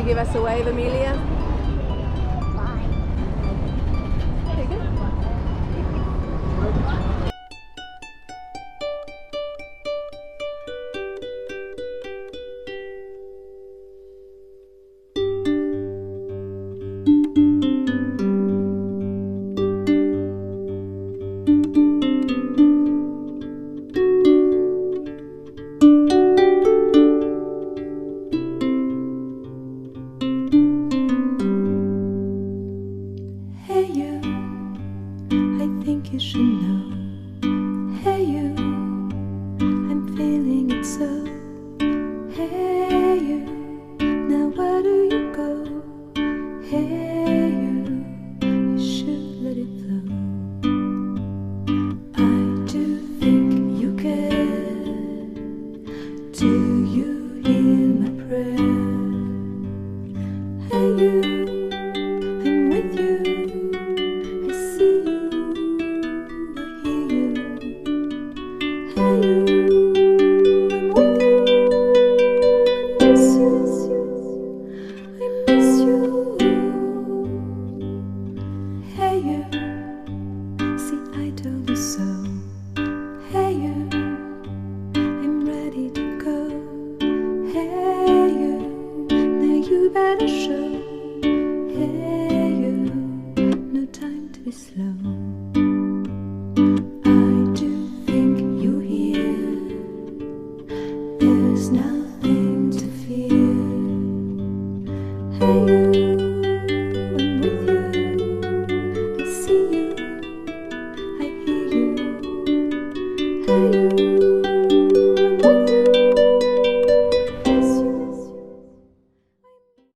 you give us a wave, Amelia? Bye. There you go. Hey you, I think you should know. Hey you, I'm feeling it so. Hey you, now where do you go? Hey you should let it flow. I do think you care. Do you hear my prayer? Hey you, I'm with you. I see you, I hear you. Hey you, I'm with you. I miss you, I miss you. Hey you, see I told you so. Hey you, I'm ready to go. Hey you, now you better show. Hey you, no time to be slow.